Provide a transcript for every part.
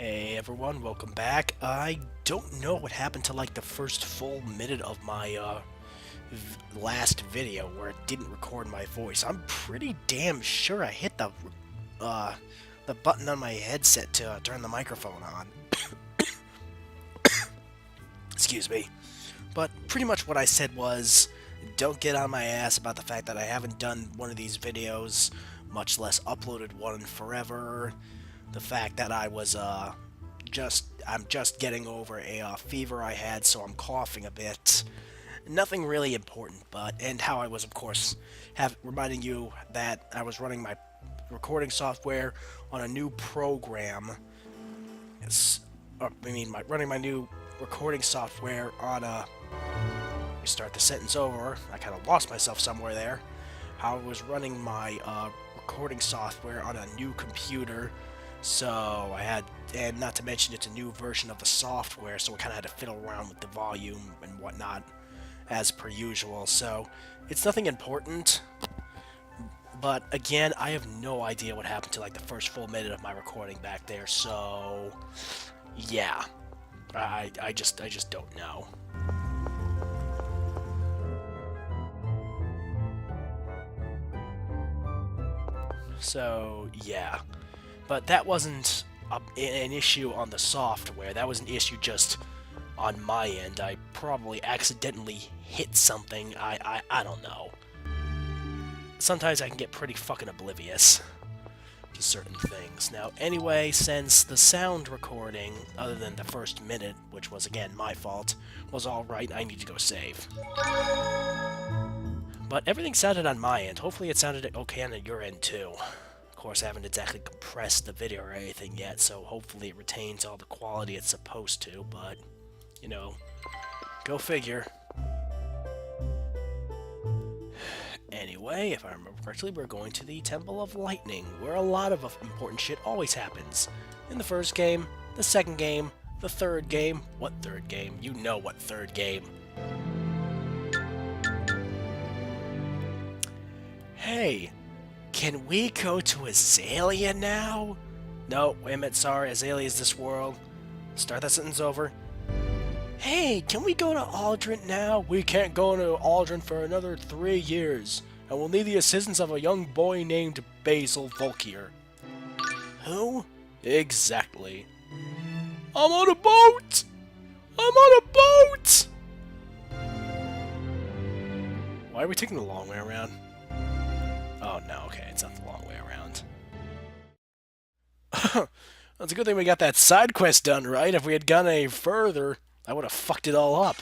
Hey everyone, welcome back. I don't know what happened to like the first full minute of my last video where it didn't record my voice. I'm pretty damn sure I hit the button on my headset to turn the microphone on. Excuse me. But pretty much what I said was, don't get on my ass about the fact that I haven't done one of these videos, much less uploaded one forever. The fact that I was, I'm just getting over a fever I had, so I'm coughing a bit. Nothing really important, and how I was, of course, reminding you that I was running my recording software on a new program. Running my new recording software on a... Let me start the sentence over. I kind of lost myself somewhere there. How I was running my recording software on a new computer. So I had, and not to mention it's a new version of the software, so I kind of had to fiddle around with the volume and whatnot, as per usual. So it's nothing important, but again, I have no idea what happened to like the first full minute of my recording back there. So yeah, I just don't know. So yeah. But that wasn't an issue on the software. That was an issue just on my end. I probably accidentally hit something. I don't know. Sometimes I can get pretty fucking oblivious to certain things. Now, anyway, since the sound recording, other than the first minute, which was, again, my fault, was alright, I need to go save. But everything sounded on my end. Hopefully it sounded okay on your end, too. Of course, I haven't exactly compressed the video or anything yet, so hopefully it retains all the quality it's supposed to, but, you know, go figure. Anyway, if I remember correctly, we're going to the Temple of Lightning, where a lot of important shit always happens. In the first game, the second game, the third game. What third game? You know what third game. Hey! Can we go to Iselia now? No, wait a minute, sorry, Iselia is this world. Start that sentence over. Hey, can we go to Aldrin now? We can't go to Aldrin for another 3 years, and we'll need the assistance of a young boy named Basil Volkier. Who? Exactly. I'm on a boat! I'm on a boat! Why are we taking the long way around? Oh, no, okay, it's not the long way around. That's a good thing we got that side quest done, right? If we had gone any further, I would have fucked it all up.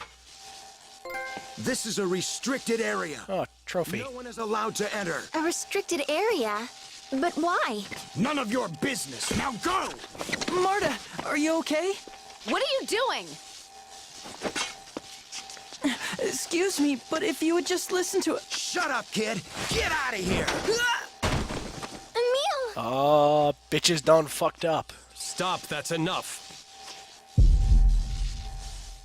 This is a restricted area. Oh, trophy. No one is allowed to enter. A restricted area? But why? None of your business. Now go! Marta, are you okay? What are you doing? Excuse me, but if you would just listen to it... Shut up, kid! Get out of here! Emil! Oh, bitches done fucked up. Stop, that's enough.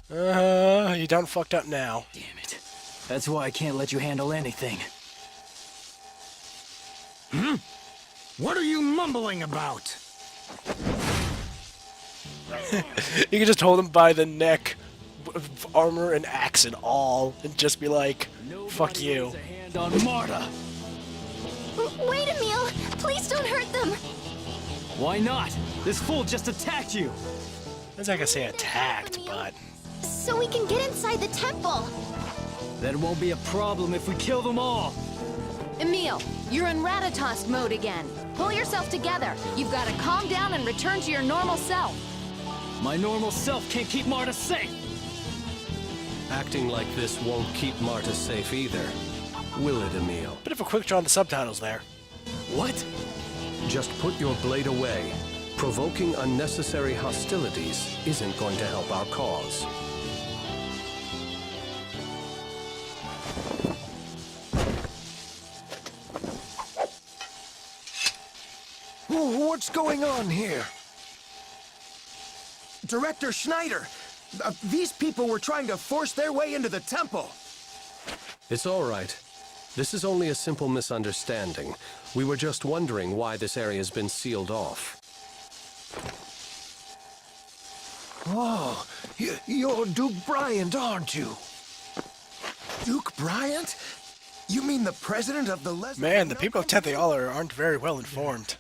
You done fucked up now. Damn it. That's why I can't let you handle anything. What are you mumbling about? You can just hold him by the neck, armor and axe and all, and just be like, fuck you. Nobody lays a hand on Marta. Wait, Emil! Please don't hurt them! Why not? This fool just attacked you. I was not gonna say attacked, but... So we can get inside the temple! That won't be a problem if we kill them all. Emil, you're in Ratatosk mode again. Pull yourself together. You've got to calm down and return to your normal self. My normal self can't keep Marta safe. Acting like this won't keep Marta safe either. Will it, Emil? Bit of a quick draw on the subtitles there. What? Just put your blade away. Provoking unnecessary hostilities isn't going to help our cause. What's going on here? Director Schneider! These people were trying to force their way into the temple! It's all right. This is only a simple misunderstanding. We were just wondering why this area's been sealed off. Oh, you're Duke Bryant, aren't you? Duke Bryant? You mean the president of the Man, the people of Tetheala aren't very well informed.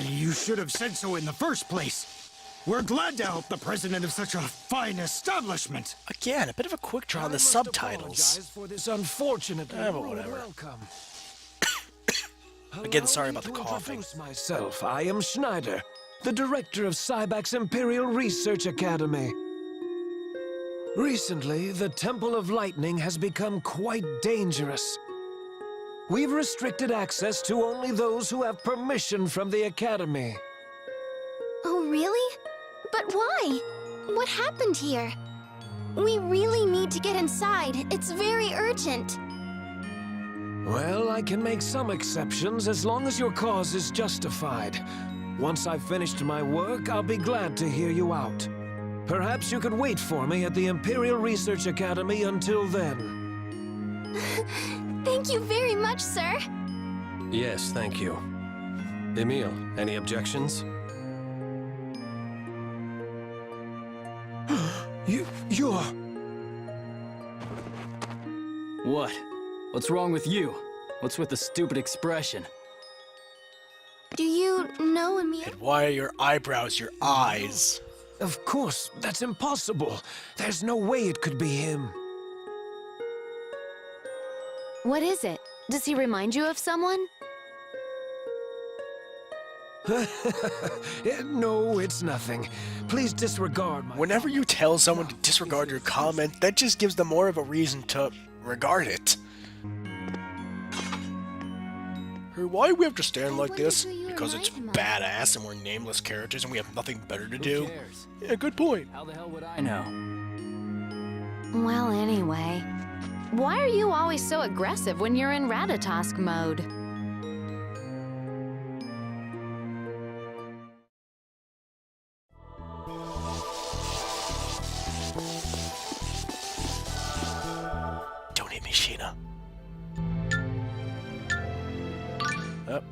You should have said so in the first place. We're glad to help the president of such a fine establishment. Again, a bit of a quick draw on the subtitles. For this unfortunate but whatever. welcome. Again, sorry about the Allow me to coughing. introduce myself. I am Schneider, the director of Cybak's Imperial Research Academy. Recently, the Temple of Lightning has become quite dangerous. We've restricted access to only those who have permission from the Academy. Oh, really? But why? What happened here? We really need to get inside. It's very urgent. Well, I can make some exceptions as long as your cause is justified. Once I've finished my work, I'll be glad to hear you out. Perhaps you could wait for me at the Imperial Research Academy until then. Thank you very much, sir. Yes, thank you. Emil, any objections? You're... What? What's wrong with you? What's with the stupid expression? Do you know Emil? And why are your eyebrows your eyes? Of course, that's impossible. There's no way it could be him. What is it? Does he remind you of someone? No, it's nothing. Please disregard my... Whenever you tell someone to disregard your comment, that just gives them more of a reason to regard it. Hey, why do we have to stand like this? Because it's badass and we're nameless characters and we have nothing better to do? Who cares? Yeah, good point. How the hell would I know? Well, anyway. Why are you always so aggressive when you're in Ratatosk mode? Don't hit me, Sheena. Oh,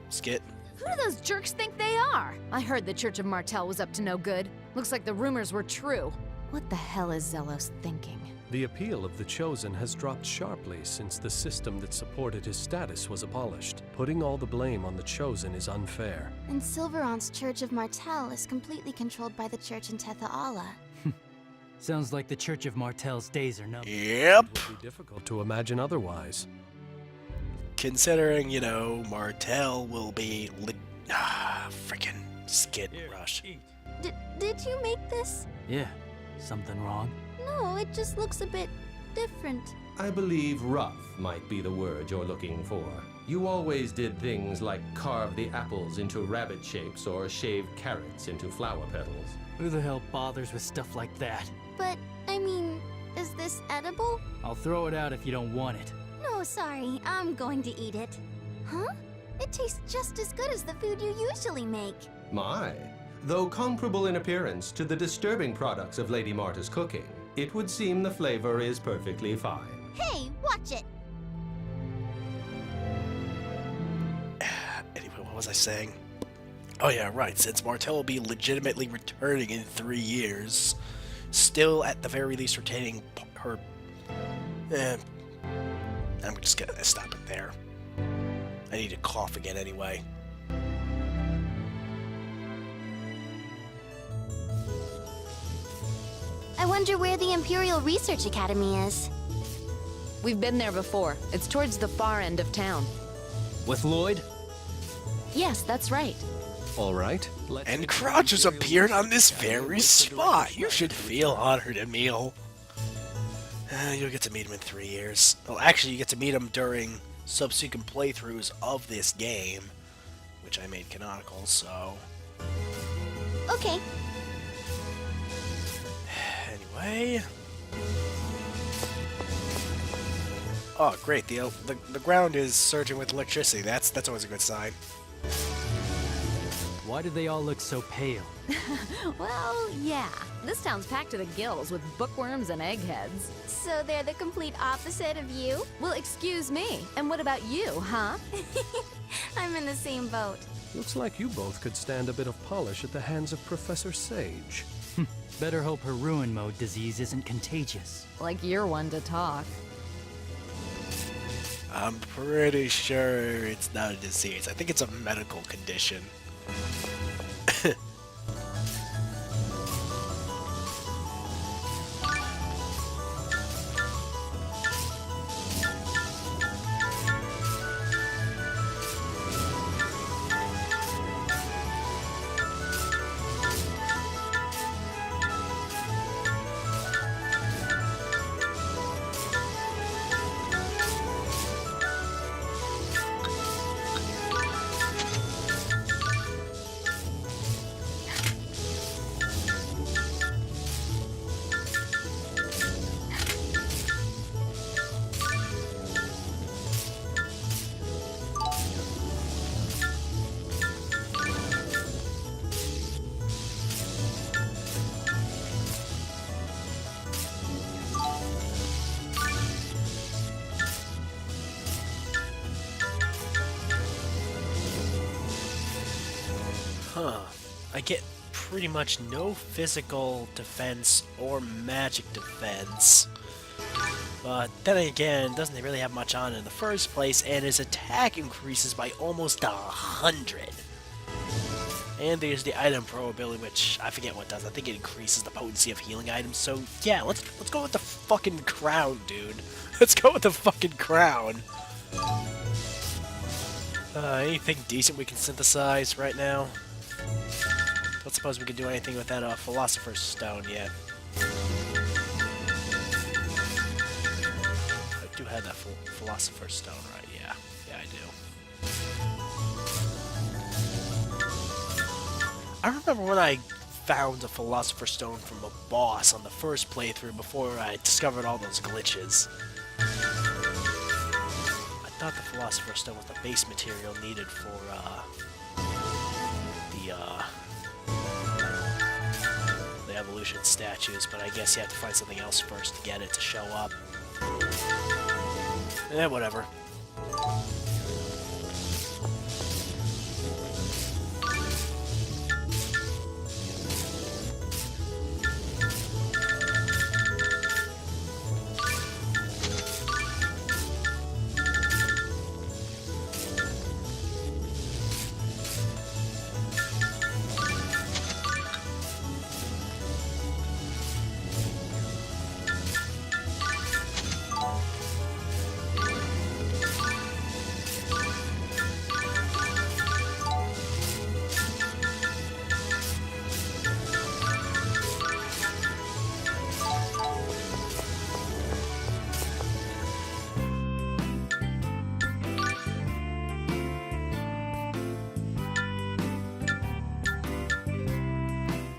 skit. Who do those jerks think they are? I heard the Church of Martel was up to no good. Looks like the rumors were true. What the hell is Zelos thinking? The appeal of the Chosen has dropped sharply since the system that supported his status was abolished. Putting all the blame on the Chosen is unfair. And Silveron's Church of Martel is completely controlled by the church in Tetheala. Sounds like the Church of Martel's days are numbered. Yep. It would be difficult to imagine otherwise. Considering, you know, Martel will be frickin' skid rush. Eat. Did you make this? Yeah. Something wrong? No, it just looks a bit different. I believe rough might be the word you're looking for. You always did things like carve the apples into rabbit shapes or shave carrots into flower petals. Who the hell bothers with stuff like that? But, I mean, is this edible? I'll throw it out if you don't want it. No, sorry, I'm going to eat it. Huh? It tastes just as good as the food you usually make. My. Though comparable in appearance to the disturbing products of Lady Marta's cooking, it would seem the flavor is perfectly fine. Hey, watch it! Anyway, what was I saying? Oh yeah, right, since Martel will be legitimately returning in 3 years, still at the very least retaining her... I'm just gonna stop it there. I need to cough again anyway. I wonder where the Imperial Research Academy is. We've been there before. It's towards the far end of town. With Lloyd? Yes, that's right. All right. And Crouch has appeared on this very spot. You should feel honored, Emil. You'll get to meet him in 3 years. Well, actually, you get to meet him during subsequent playthroughs of this game, which I made canonical, so... Okay. Anyway... Oh, great. The ground is surging with electricity. That's always a good sign. Why do they all look so pale? Well, yeah. This town's packed to the gills with bookworms and eggheads. So they're the complete opposite of you? Well, excuse me. And what about you, huh? I'm in the same boat. Looks like you both could stand a bit of polish at the hands of Professor Sage. Better hope her ruin mode disease isn't contagious. Like you're one to talk. I'm pretty sure it's not a disease. I think it's a medical condition. Huh. I get pretty much no physical defense or magic defense. But then again, doesn't really have much on in the first place, and his attack increases by almost 100. And there's the item pro ability, which I forget what it does. I think it increases the potency of healing items. So yeah, let's go with the fucking crown, dude. Let's go with the fucking crown. Anything decent we can synthesize right now? Don't suppose we can do anything with that Philosopher's Stone yet. I do have that Philosopher's Stone, right? Yeah, I do. I remember when I found a Philosopher's Stone from a boss on the first playthrough before I discovered all those glitches. I thought the Philosopher's Stone was the base material needed for the evolution statues, but I guess you have to find something else first to get it to show up. Eh, whatever.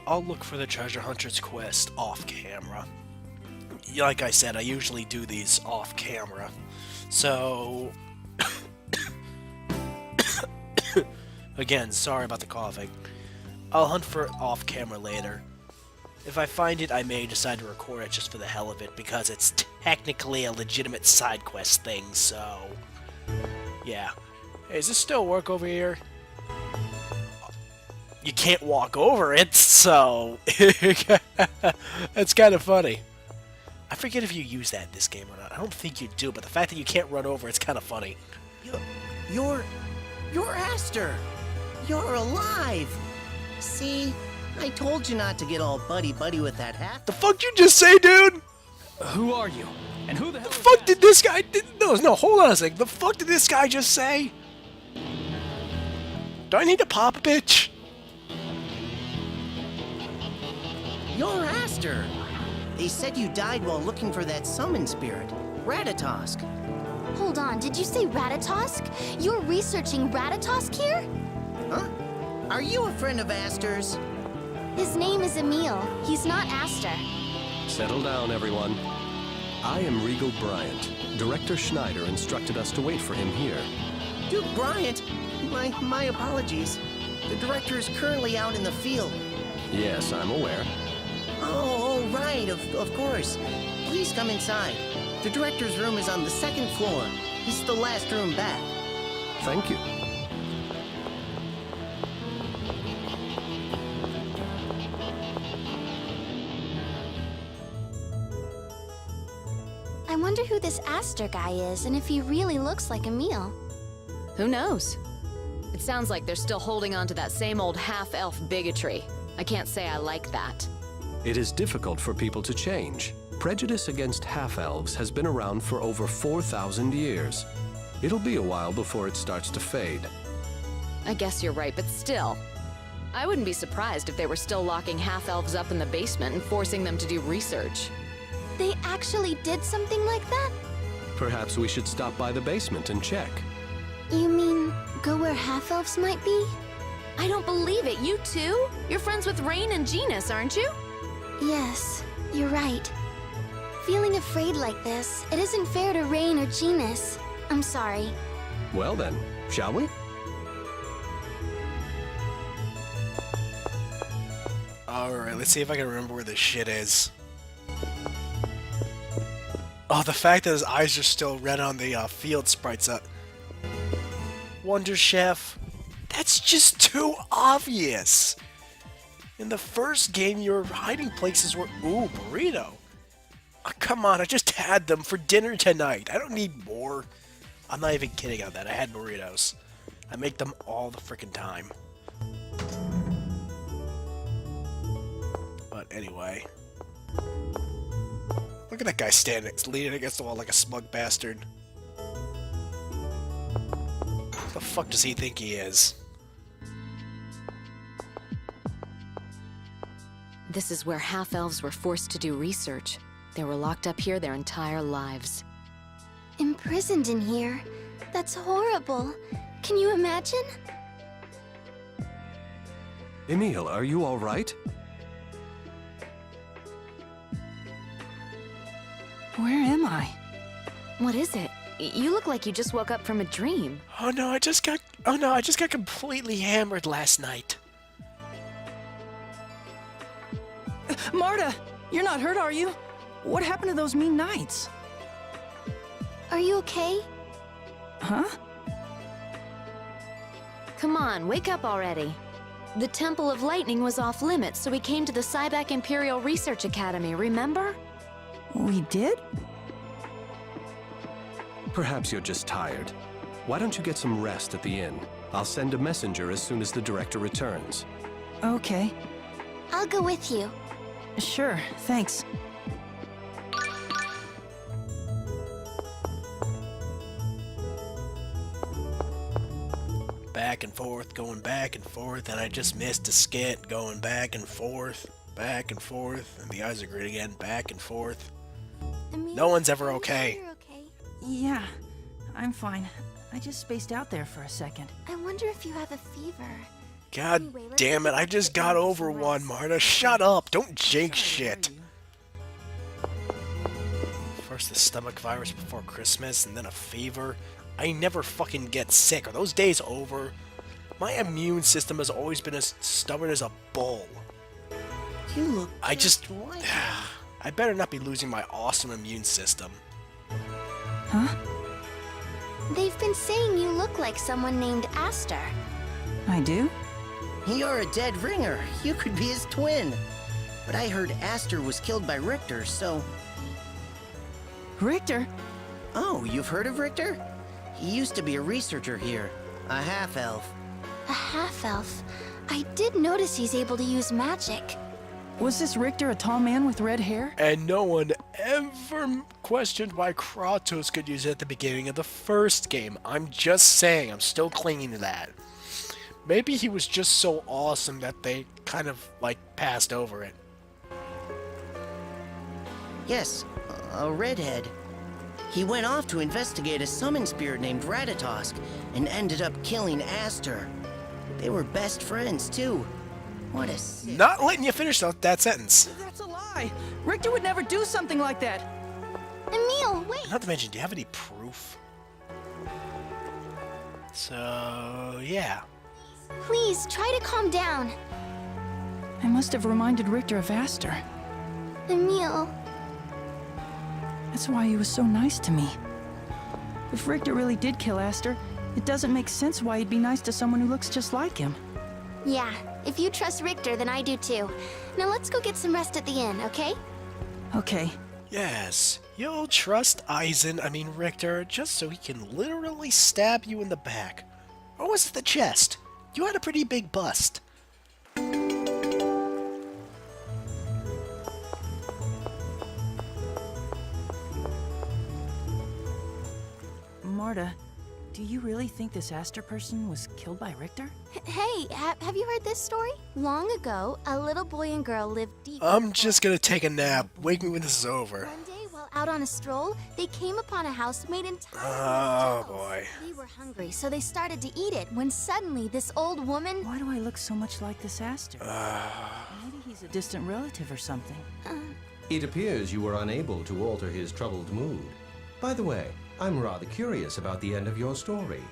I'll look for the treasure hunter's quest off camera. Like I said, I usually do these off camera. So, again, sorry about the coughing. I'll hunt for it off camera later. If I find it, I may decide to record it just for the hell of it, because it's technically a legitimate side quest thing, so... yeah. Hey, does this still work over here? You can't walk over it, so... that's kind of funny. I forget if you use that in this game or not. I don't think you do, but the fact that you can't run over it's kind of funny. You're Aster! You're alive! See? I told you not to get all buddy-buddy with that hat. The fuck you just say, dude? Who are you? And who the hell The is fuck that? did this guy... No, hold on a second. The fuck did this guy just say? Do I need to pop a bitch? You're Aster! They said you died while looking for that summon spirit, Ratatosk. Hold on, did you say Ratatosk? You're researching Ratatosk here? Huh? Are you a friend of Aster's? His name is Emil. He's not Aster. Settle down, everyone. I am Regal Bryant. Director Schneider instructed us to wait for him here. Duke Bryant? My apologies. The director is currently out in the field. Yes, I'm aware. Oh, right, of course. Please come inside. The director's room is on the second floor. This is the last room back. Thank you. who this Aster guy is and if he really looks like Emil. Who knows? It sounds like they're still holding on to that same old half-elf bigotry. I can't say I like that. It is difficult for people to change. Prejudice against half-elves has been around for over 4,000 years. It'll be a while before it starts to fade. I guess you're right, but still. I wouldn't be surprised if they were still locking half-elves up in the basement and forcing them to do research. They actually did something like that? Perhaps we should stop by the basement and check. You mean, go where half-elves might be? I don't believe it, you too? You're friends with Rain and Genus, aren't you? Yes, you're right. Feeling afraid like this, it isn't fair to Rain or Genus. I'm sorry. Well then, shall we? Alright, let's see if I can remember where this shit is. Oh, the fact that his eyes are still red on the field sprites up. Wonder Chef. That's just too obvious. In the first game, your hiding places were... Ooh, burrito. Oh, come on, I just had them for dinner tonight. I don't need more. I'm not even kidding on that. I had burritos. I make them all the freaking time. But anyway. Look at that guy standing, leaning against the wall like a smug bastard. What the fuck does he think he is? This is where half-elves were forced to do research. They were locked up here their entire lives. Imprisoned in here? That's horrible. Can you imagine? Emil, are you all right? Where am I? What is it? You look like you just woke up from a dream. Oh no, I just got completely hammered last night. Marta! You're not hurt, are you? What happened to those mean knights? Are you okay? Huh? Come on, wake up already. The Temple of Lightning was off limits, so we came to the Cybac Imperial Research Academy, remember? We did? Perhaps you're just tired. Why don't you get some rest at the inn? I'll send a messenger as soon as the director returns. Okay. I'll go with you. Sure, thanks. Back and forth, going back and forth, and I just missed a skit, going back and forth, and the eyes are green again, back and forth. Emil, No one's ever are you okay. sure you're okay? Yeah, I'm fine. I just spaced out there for a second. I wonder if you have a fever. God Anyway, let's damn it, get I back just to got getting over some one, rest. Marta. Shut up! Don't jinx shit! First the stomach virus before Christmas, and then a fever. I never fucking get sick. Are those days over? My immune system has always been as stubborn as a bull. You look I just... like I better not be losing my awesome immune system. Huh? They've been saying you look like someone named Aster. I do? You're a dead ringer. You could be his twin. But I heard Aster was killed by Richter, so... Richter? Oh, you've heard of Richter? He used to be a researcher here. A half-elf. A half-elf. I did notice he's able to use magic. Was this Richter a tall man with red hair? And no one ever questioned why Kratos could use it at the beginning of the first game. I'm just saying, I'm still clinging to that. Maybe he was just so awesome that they kind of, like, passed over it. Yes, a redhead. He went off to investigate a summon spirit named Ratatosk and ended up killing Aster. They were best friends, too. What a sick... Not letting you finish that sentence. That's a lie! Richter would never do something like that! Emil, wait! Not to mention, do you have any proof? So, yeah. Please, try to calm down. I must have reminded Richter of Aster. Emil, That's why he was so nice to me. If Richter really did kill Aster, it doesn't make sense why he'd be nice to someone who looks just like him. yeah, if you trust Richter, then I do too. Now let's go get some rest at the inn, okay? Okay. Yes, You'll trust Richter, just so he can literally stab you in the back. Or was it the chest? You had a pretty big bust. Marta, do you really think this Aster person was killed by Richter? Hey, have you heard this story? Long ago, a little boy and girl lived deep. I'm just gonna take a nap. Wake me when this is over. One day, while out on a stroll, they came upon a house made entirely Oh of jewels. boy. They were hungry, so they started to eat it. When suddenly, this old woman. Why do I look so much like this Aster? Maybe he's a distant relative or something. It appears you were unable to alter his troubled mood. By the way, I'm rather curious about the end of your story.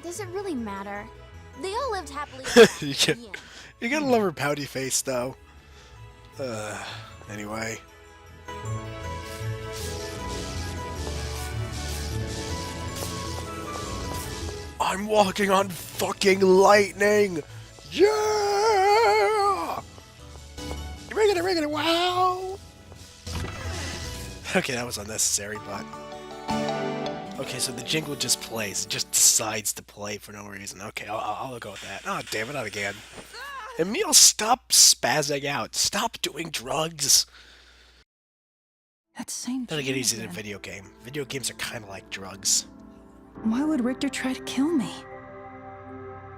Does it really matter? They all lived happily. You gotta love her pouty face, though. Anyway. I'm walking on fucking lightning! Yeah! Riggedy, wow! Okay, that was unnecessary, but... Okay, so the jingle just plays. It just decides to play for no reason. Okay, I'll go with that. Oh, damn it, not again. Emil, stop spazzing out. Stop doing drugs. That same That'll get tune easy in a again. video game. Video games are kind of like drugs. Why would Richter try to kill me?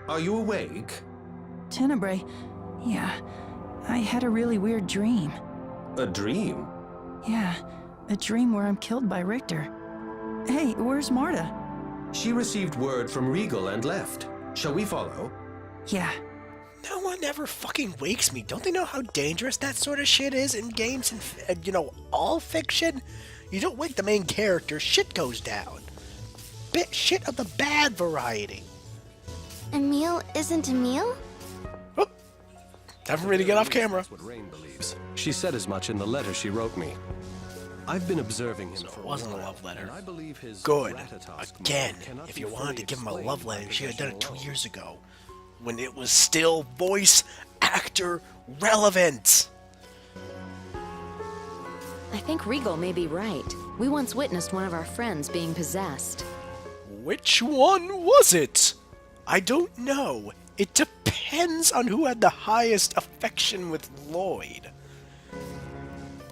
Are you awake? Tenebrae, yeah, I had a really weird dream. A dream? Yeah, a dream where I'm killed by Richter. Hey, where's Marta? She received word from Regal and left. Shall we follow? Yeah. No one ever fucking wakes me. Don't they know how dangerous that sort of shit is in games and, all fiction? You don't wake the main character, shit goes down. Shit of the bad variety. Emil isn't Emil? Oh, time for me to get off camera. That's what Rain believes. She said as much in the letter she wrote me. I've been observing him So for it a wasn't a while, love letter. and I believe his Good. Ratatosk Again, mode cannot if be you wanted to fully give him a explained love by letter, you should have done it possession 2 alone. years ago. When it was still voice actor relevant. I think Regal may be right. We once witnessed one of our friends being possessed. Which one was it? I don't know. It depends on who had the highest affection with Lloyd.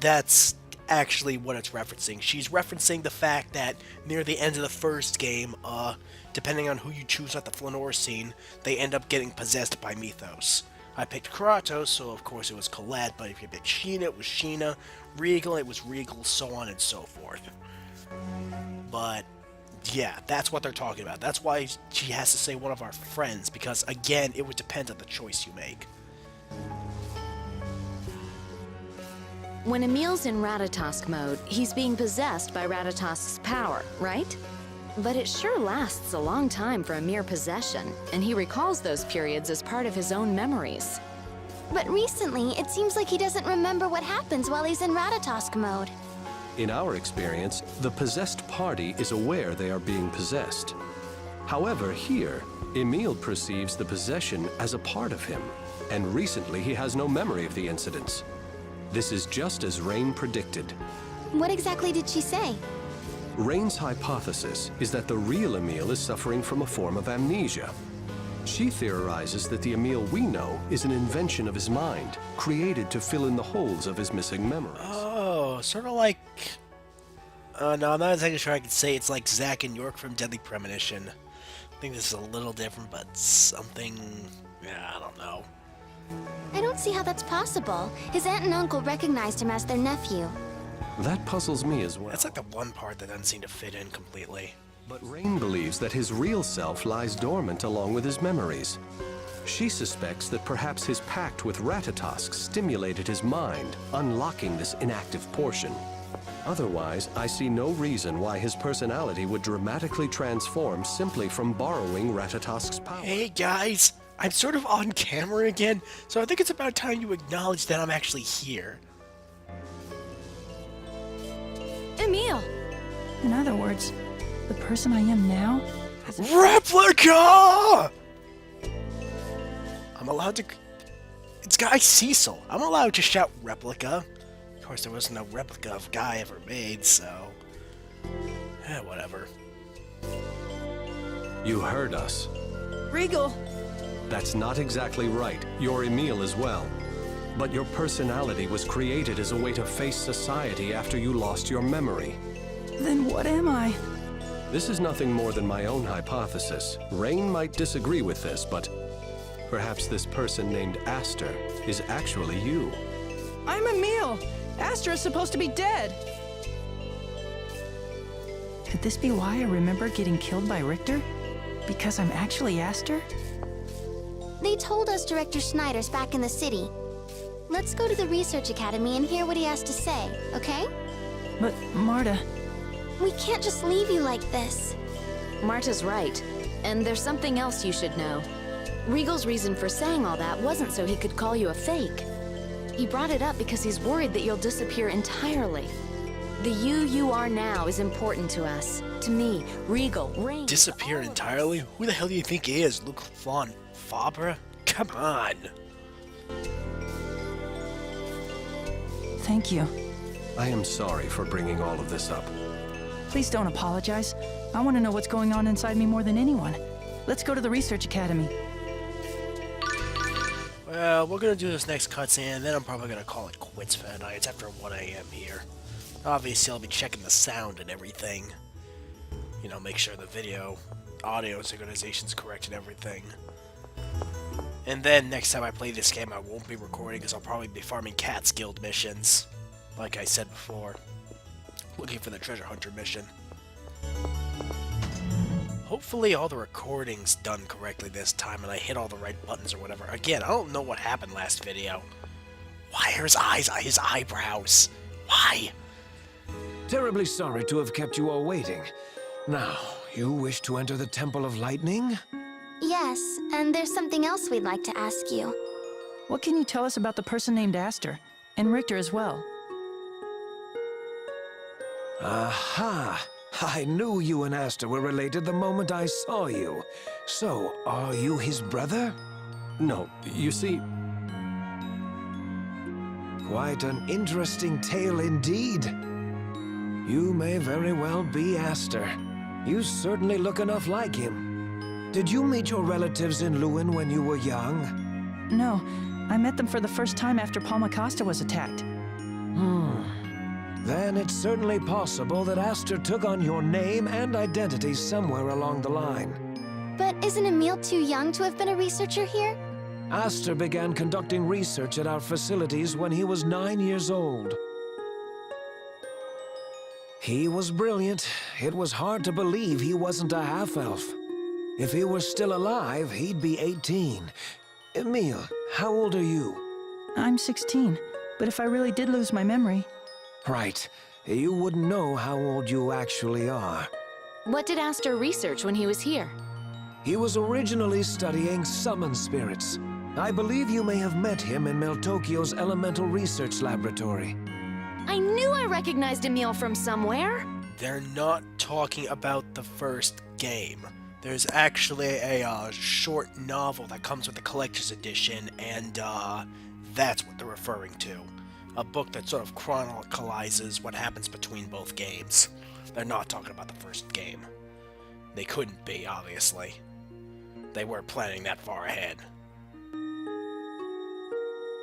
That's actually what it's referencing. She's referencing the fact that near the end of the first game, depending on who you choose at the Flanor scene, they end up getting possessed by Mythos. I picked Kratos, so of course it was Colette, but if you picked Sheena, it was Sheena. Regal, it was Regal, so on and so forth. But yeah, that's what they're talking about. That's why she has to say one of our friends, because again, it would depend on the choice you make. When Emil's in Ratatosk mode, he's being possessed by Ratatosk's power, right? But it sure lasts a long time for a mere possession, and he recalls those periods as part of his own memories. But recently, it seems like he doesn't remember what happens while he's in Ratatosk mode. In our experience, the possessed party is aware they are being possessed. However, here, Emil perceives the possession as a part of him, and recently he has no memory of the incidents. This is just as Rain predicted. What exactly did she say? Rain's hypothesis is that the real Emil is suffering from a form of amnesia. She theorizes that the Emil we know is an invention of his mind, created to fill in the holes of his missing memories. Oh, sort of like... no, I'm not exactly sure I could say it's like Zack and York from Deadly Premonition. I think this is a little different, but something... yeah, I don't know. I don't see how that's possible. His aunt and uncle recognized him as their nephew. That puzzles me as well. That's like the one part that doesn't seem to fit in completely. But Rain believes that his real self lies dormant along with his memories. She suspects that perhaps his pact with Ratatosk stimulated his mind, unlocking this inactive portion. Otherwise, I see no reason why his personality would dramatically transform simply from borrowing Ratatosk's power. Hey guys, I'm sort of on camera again, so I think it's about time you acknowledge that I'm actually here. Emil! In other words, the person I am now? Replica! I'm allowed to... It's Guy Cecil. I'm allowed to shout replica. Of course, there wasn't no replica of Guy ever made, so... whatever. You heard us. Regal! That's not exactly right. You're Emil as well. But your personality was created as a way to face society after you lost your memory. Then what am I? This is nothing more than my own hypothesis. Rain might disagree with this, but perhaps this person named Aster is actually you. I'm Emil! Aster is supposed to be dead! Could this be why I remember getting killed by Richter? Because I'm actually Aster? They told us Director Schneider's back in the city. Let's go to the Research Academy and hear what he has to say, okay? But, Marta... We can't just leave you like this. Marta's right. And there's something else you should know. Regal's reason for saying all that wasn't so he could call you a fake. He brought it up because he's worried that you'll disappear entirely. The you are now is important to us. To me, Regal, Rain... Disappear entirely? Who the hell do you think he is? Luke Von Fabre? Come on! Thank you. I am sorry for bringing all of this up. Please don't apologize. I want to know what's going on inside me more than anyone. Let's go to the Research Academy. Well, we're gonna do this next cutscene, and then I'm probably gonna call it quits for the night. It's after 1 a.m. here. Obviously, I'll be checking the sound and everything. You know, make sure the video, audio synchronization's correct and everything. And then, next time I play this game, I won't be recording, because I'll probably be farming Cat's Guild missions. Like I said before. Looking for the treasure hunter mission. Hopefully all the recording's done correctly this time and I hit all the right buttons or whatever. Again, I don't know what happened last video. Why are his eyebrows? Why? Terribly sorry to have kept you all waiting. Now, you wish to enter the Temple of Lightning? Yes, and there's something else we'd like to ask you. What can you tell us about the person named Aster? And Richter as well? Aha! I knew you and Aster were related the moment I saw you. So, are you his brother? No, you see... Quite an interesting tale indeed. You may very well be Aster. You certainly look enough like him. Did you meet your relatives in Luin when you were young? No, I met them for the first time after Palma Costa was attacked. Then it's certainly possible that Aster took on your name and identity somewhere along the line. But isn't Emil too young to have been a researcher here? Aster began conducting research at our facilities when he was 9 years old. He was brilliant. It was hard to believe he wasn't a half-elf. If he were still alive, he'd be 18. Emil, how old are you? I'm 16, but if I really did lose my memory... Right. You wouldn't know how old you actually are. What did Aster research when he was here? He was originally studying summon spirits. I believe you may have met him in Meltokyo's Elemental Research Laboratory. I knew I recognized Emil from somewhere! They're not talking about the first game. There's actually a short novel that comes with the collector's edition, and that's what they're referring to. A book that sort of chronicalizes what happens between both games. They're not talking about the first game. They couldn't be, obviously. They weren't planning that far ahead.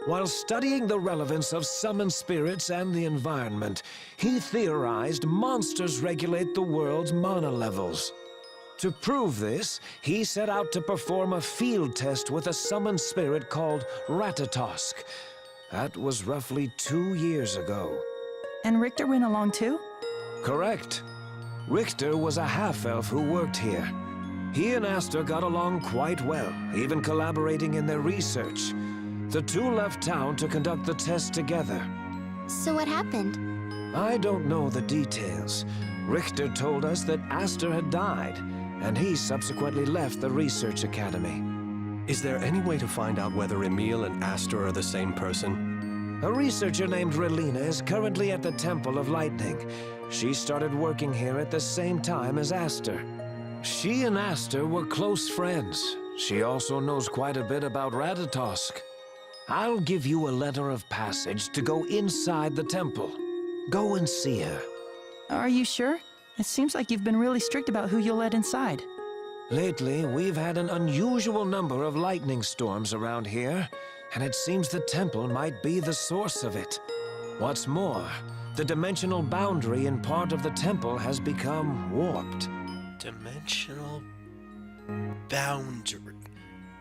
While studying the relevance of summoned spirits and the environment, he theorized monsters regulate the world's mana levels. To prove this, he set out to perform a field test with a summoned spirit called Ratatosk. That was roughly 2 years ago. And Richter went along too? Correct. Richter was a half-elf who worked here. He and Aster got along quite well, even collaborating in their research. The two left town to conduct the test together. So what happened? I don't know the details. Richter told us that Aster had died, and he subsequently left the Research Academy. Is there any way to find out whether Emil and Aster are the same person? A researcher named Relina is currently at the Temple of Lightning. She started working here at the same time as Aster. She and Aster were close friends. She also knows quite a bit about Ratatosk. I'll give you a letter of passage to go inside the temple. Go and see her. Are you sure? It seems like you've been really strict about who you'll let inside. Lately, we've had an unusual number of lightning storms around here, and it seems the temple might be the source of it. What's more, the dimensional boundary in part of the temple has become warped. Dimensional boundary.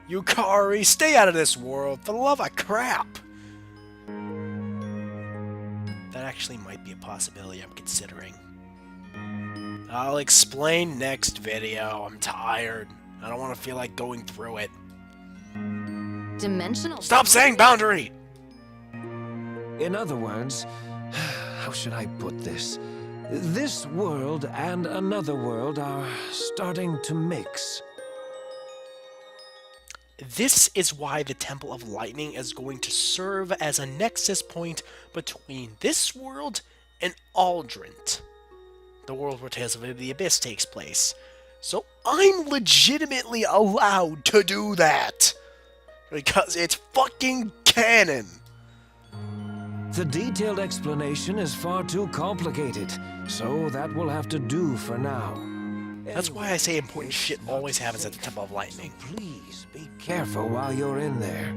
Yukari, stay out of this world, for the love of crap! That actually might be a possibility I'm considering. I'll explain next video. I'm tired. I don't want to feel like going through it. Dimensional... Stop saying boundary! In other words, how should I put this? This world and another world are starting to mix. This is why the Temple of Lightning is going to serve as a nexus point between this world and Aldrint, the world where Tales of the Abyss takes place. So I'm legitimately allowed to do that, because it's fucking canon. The detailed explanation is far too complicated, so that will have to do for now. That's why I say important shit always happens at the Temple of Lightning. Please be careful while you're in there.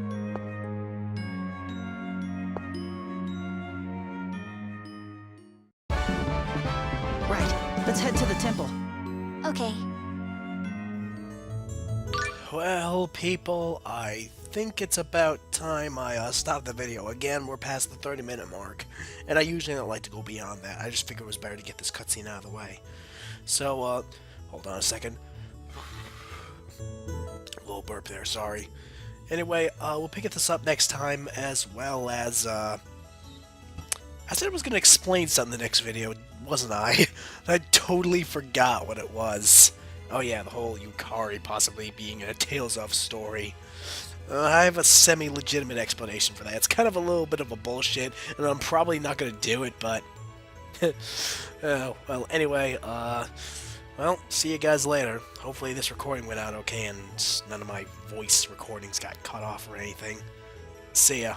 Right, let's head to the temple. Okay. Well, people, I think it's about time I stop the video. Again, we're past the 30-minute mark, and I usually don't like to go beyond that. I just figured it was better to get this cutscene out of the way. So, hold on a second. A little burp there, sorry. Anyway, we'll pick this up next time, as well as, I said I was going to explain something in the next video, wasn't I? I totally forgot what it was. Oh yeah, the whole Yukari possibly being in a Tales of story. I have a semi-legitimate explanation for that. It's kind of a little bit of a bullshit, and I'm probably not going to do it, but... well, anyway, well, see you guys later. Hopefully this recording went out okay, and none of my voice recordings got cut off or anything. See ya.